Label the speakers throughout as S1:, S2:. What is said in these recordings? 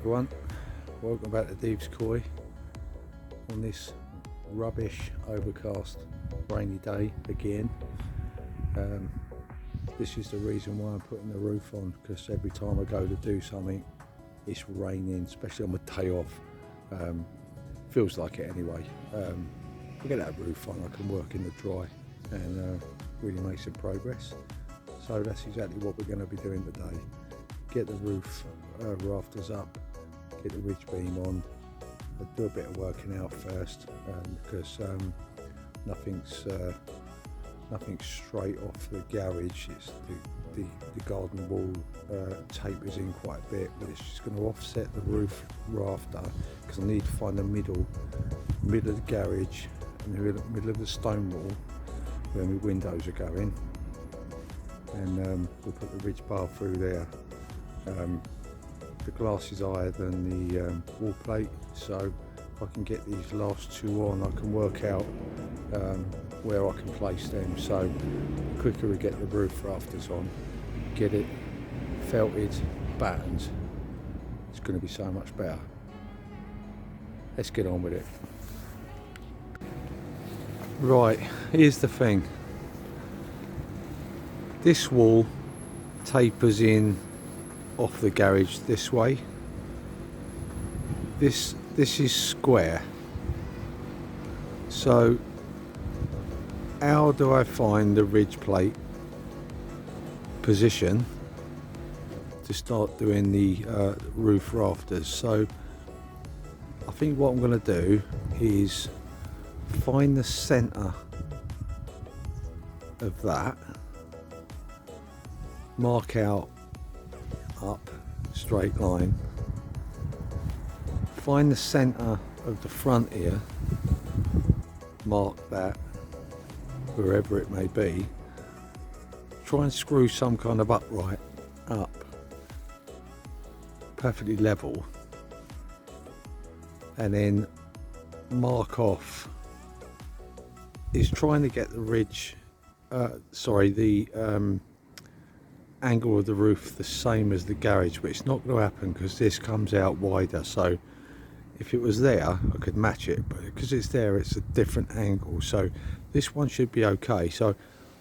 S1: everyone, welcome back to Deve's Koi on this rubbish, overcast, rainy day again. This is the reason why I'm putting the roof on, because every time I go to do something it's raining, especially on my day off. Feels like it anyway. I get that roof on, I can work in the dry and really make some progress. So that's exactly what we're going to be doing today. Get the roof rafters up, get the ridge beam on. I'll do a bit of working out first because nothing's straight off the garage. It's the garden wall tapers in quite a bit, but it's just going to offset the roof rafter because I need to find the middle of the garage and the middle of the stone wall where my windows are going, and we'll put the ridge bar through there. The glass is higher than the wall plate, so if I can get these last two on, I can work out where I can place them. So the quicker we get the roof rafters on, get it felted, battened, it's going to be so much better. Let's get on with it. Right, here's the thing. This wall tapers in off the garage this way. This is square. So how do I find the ridge plate position to start doing the roof rafters? So I think what I'm going to do is find the center of that, mark out up straight line, find the center of the front here, mark that wherever it may be, try and screw some kind of upright up perfectly level, and then mark off is trying to get the ridge angle of the roof the same as the garage, but it's not going to happen because this comes out wider. So if it was there I could match it, but because it's there it's a different angle, so this one should be okay. So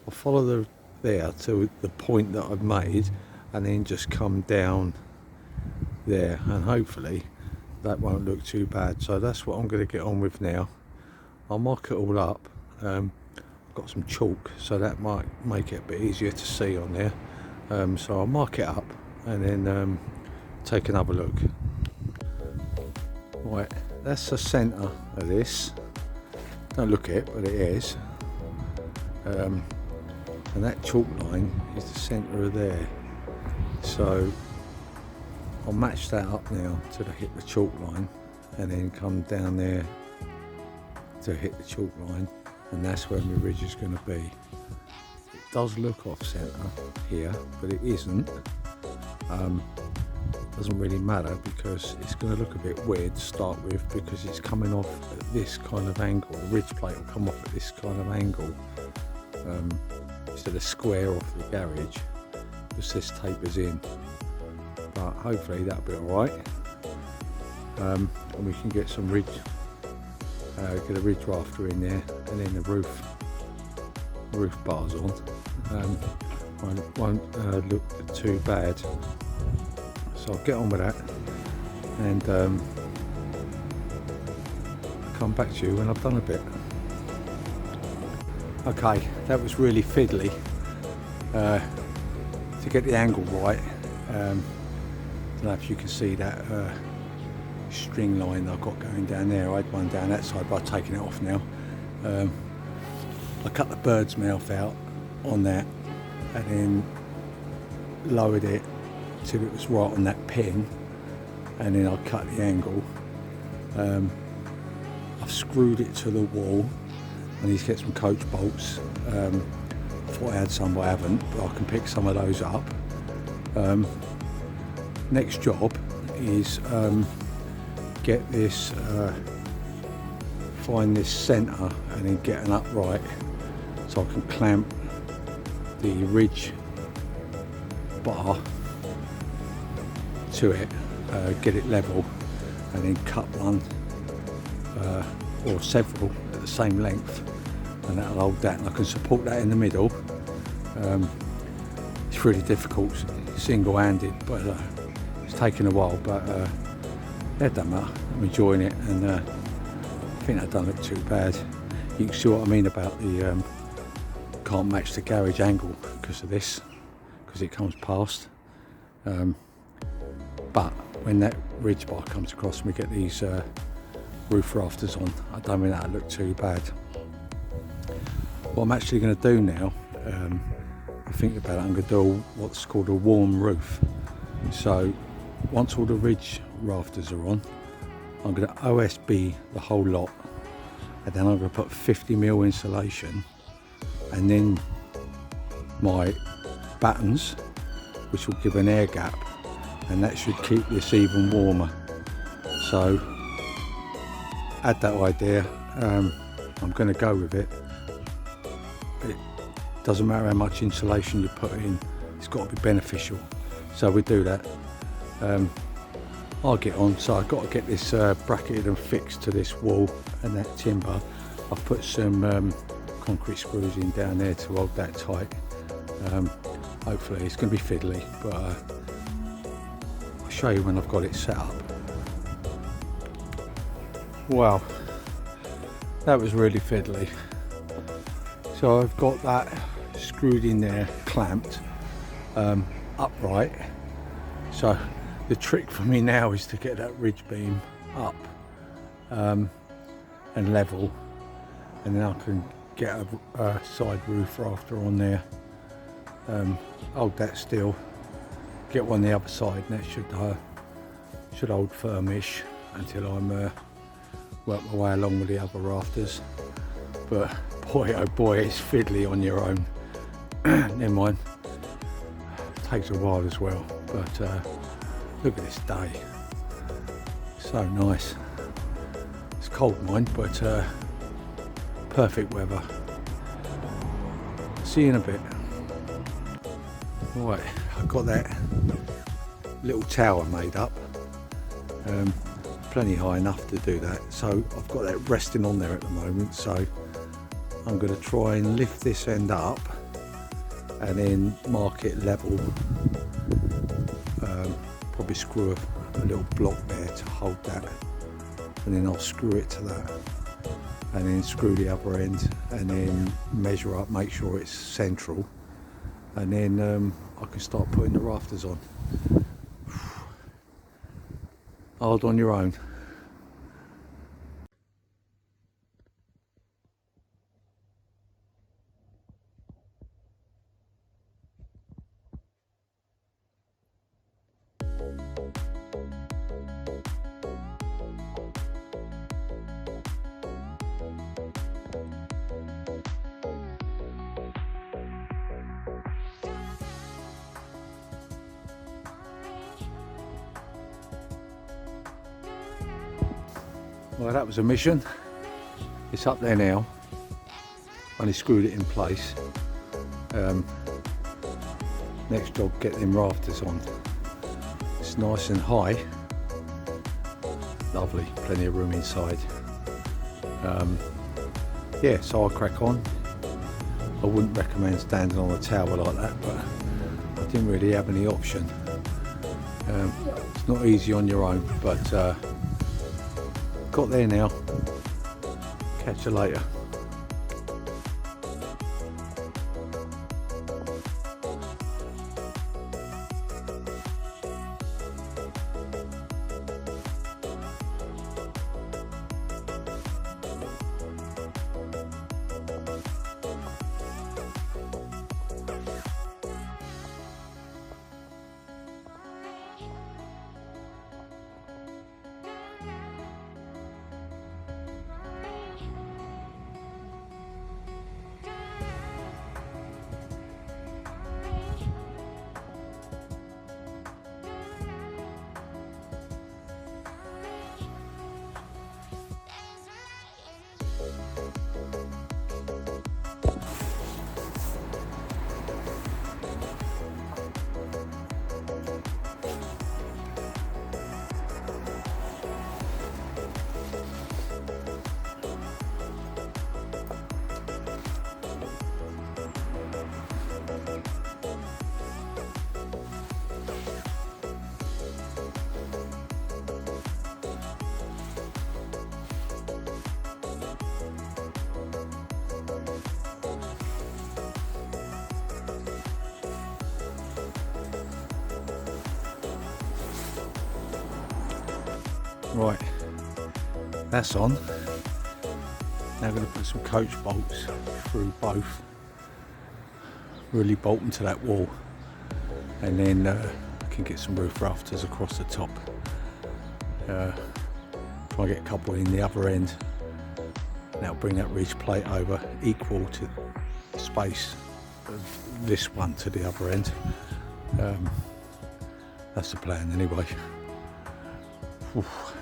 S1: I'll follow there to the point that I've made and then just come down there, and hopefully that won't look too bad. So that's what I'm going to get on with now. I'll mark it all up. I've got some chalk, so that might make it a bit easier to see on there. So I'll mark it up and then take another look. Right, that's the centre of this. Don't look at it, but it is. And that chalk line is the centre of there. So I'll match that up now till I hit the chalk line, and then come down there to hit the chalk line, and that's where my ridge is going to be. It does look off centre here, but it isn't. Doesn't really matter because it's going to look a bit weird to start with, because it's coming off at this kind of angle. The ridge plate will come off at this kind of angle instead of square off the garage, because this tapers in. But hopefully that'll be alright, and we can get some ridge, get a ridge rafter in there, and then the roof bars on. Won't look too bad, so I'll get on with that and I'll come back to you when I've done a bit. Okay, that was really fiddly to get the angle right. Don't know if you can see that string line that I've got going down there. I had one down that side, but I've taken it off now. I cut the bird's mouth out on that and then lowered it till it was right on that pin, and then I cut the angle. I've screwed it to the wall. I need to get some coach bolts. I thought I had some, but I haven't, but I can pick some of those up. Next job is get this, find this centre and then get an upright so I can clamp the ridge bar to it get it level, and then cut one or several at the same length, and that'll hold that, and I can support that in the middle. It's really difficult single-handed, but it's taken a while, but it doesn't matter. I'm enjoying it, and I think that don't look too bad. You can see what I mean about the can't match the garage angle because of this, because it comes past. But when that ridge bar comes across and we get these roof rafters on, I don't think that'll look too bad. What I'm actually going to do now, I think about it, I'm going to do what's called a warm roof. So once all the ridge rafters are on, I'm going to OSB the whole lot, and then I'm going to put 50mm insulation, and then my battens, which will give an air gap, and that should keep this even warmer. So add that idea, I'm going to go with it. It doesn't matter how much insulation you put in, it's got to be beneficial, so we do that. I'll get on, so I've got to get this bracketed and fixed to this wall and that timber. I've put some concrete screws in down there to hold that tight. Hopefully it's going to be fiddly, but I'll show you when I've got it set up. Wow, that was really fiddly. So I've got that screwed in there, clamped, upright. So the trick for me now is to get that ridge beam up and level, and then I can get a side roof rafter on there, hold that still, get one the other side, and that should hold firmish until I'm work my way along with the other rafters. But boy oh boy, it's fiddly on your own. Never mind, it takes a while as well, but look at this day, so nice. It's cold mind, but perfect weather. See you in a bit. Right, I've got that little tower made up, plenty high enough to do that, so I've got that resting on there at the moment. So I'm going to try and lift this end up and then mark it level. Probably screw a little block there to hold that, and then I'll screw it to that, and then screw the other end, and then measure up, make sure it's central, and then I can start putting the rafters on. Hard on your own. Well, that was a mission. It's up there now. Only screwed it in place. Next job, get them rafters on. It's nice and high. Lovely, plenty of room inside. Yeah, so I'll crack on. I wouldn't recommend standing on a tower like that, but I didn't really have any option. It's not easy on your own, but got there now. Catch you later. Right, that's on. Now I'm going to put some coach bolts through both, really bolt into that wall, and then I can get some roof rafters across the top. Try and get a couple in the other end. Now bring that ridge plate over equal to the space of this one to the other end. That's the plan anyway. Oof.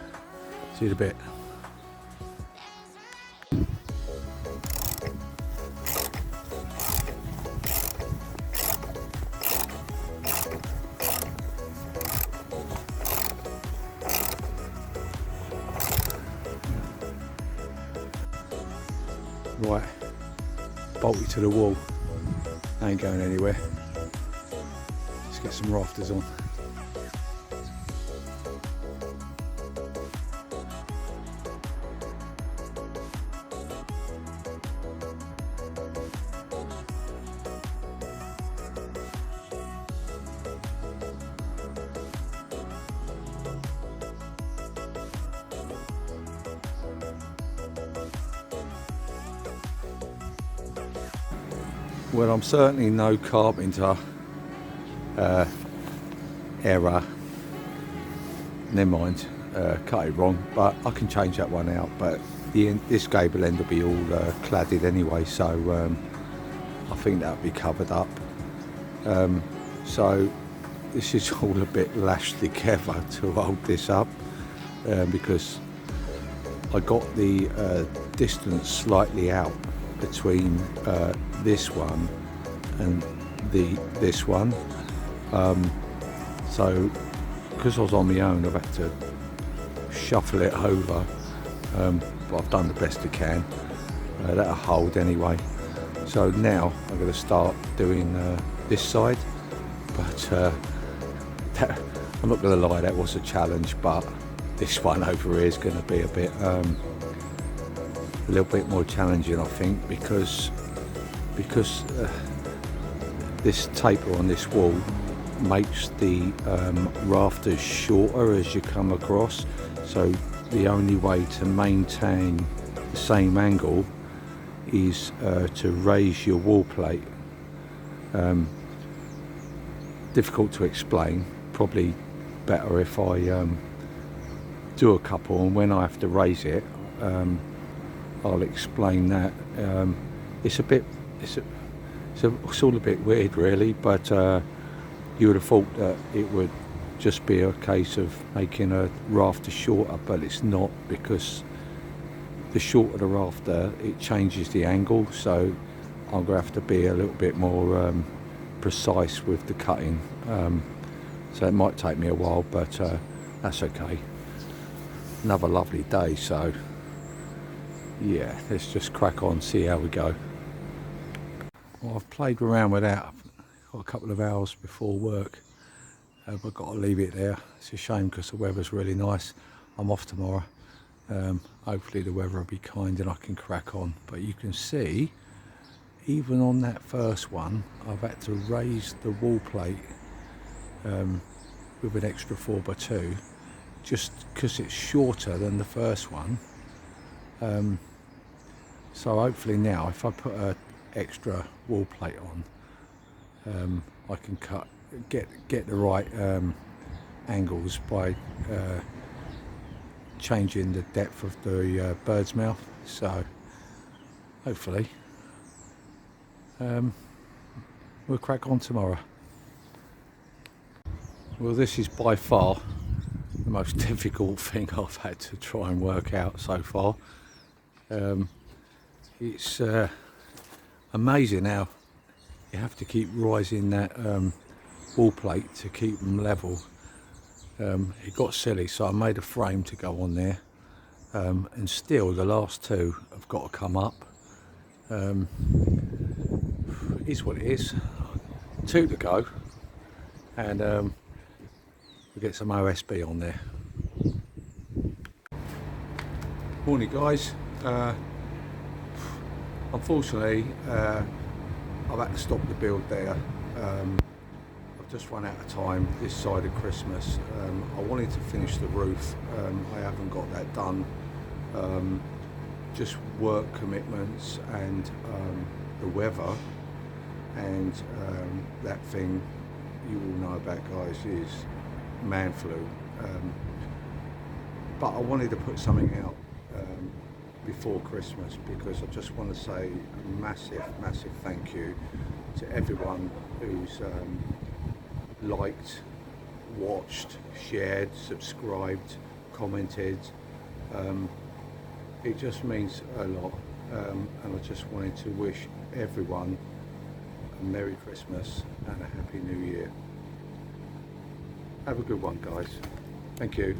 S1: See you in a bit. Right, bolted to the wall, ain't going anywhere. Let's get some rafters on. Well, I'm certainly no carpenter. Error. Never mind. Cut it wrong, but I can change that one out. But this gable end will be all cladded anyway, so I think that'll be covered up. So this is all a bit lashed together to hold this up, because I got the distance slightly out between this one and this one, so because I was on my own I've had to shuffle it over, but I've done the best I can. That'll hold anyway. So now I'm going to start doing this side, but I'm not going to lie, that was a challenge, but this one over here is going to be a little bit more challenging, I think, because this taper on this wall makes the rafters shorter as you come across, so the only way to maintain the same angle is to raise your wall plate. Difficult to explain, probably better if I do a couple, and when I have to raise it I'll explain that. It's all a bit weird really, but you would have thought that it would just be a case of making a rafter shorter, but it's not, because the shorter the rafter, it changes the angle, so I'm going to have to be a little bit more precise with the cutting. So it might take me a while, but that's okay. Another lovely day, so yeah, let's just crack on, see how we go. Well, I've played around with that. I've got a couple of hours before work, but I've got to leave it there. It's a shame because the weather's really nice. I'm off tomorrow. Hopefully the weather will be kind and I can crack on. But you can see, even on that first one, I've had to raise the wall plate with an extra 4x2, just because it's shorter than the first one. So hopefully now, if I put an extra wall plate on, I can get the right angles by changing the depth of the bird's mouth. So hopefully we'll crack on tomorrow. Well, this is by far the most difficult thing I've had to try and work out so far. It's amazing how you have to keep rising that wall plate to keep them level. It got silly, so I made a frame to go on there, and still the last two have got to come up. It is what it is. 2 to go, and we'll get some OSB on there. Morning guys. Unfortunately, I've had to stop the build there. I've just run out of time this side of Christmas. I wanted to finish the roof. I haven't got that done. Just work commitments and the weather and that thing you all know about, guys, is man flu. But I wanted to put something out before Christmas because I just want to say a massive thank you to everyone who's liked, watched, shared, subscribed, commented. It just means a lot, and I just wanted to wish everyone a Merry Christmas and a Happy New Year. Have a good one, guys. Thank you.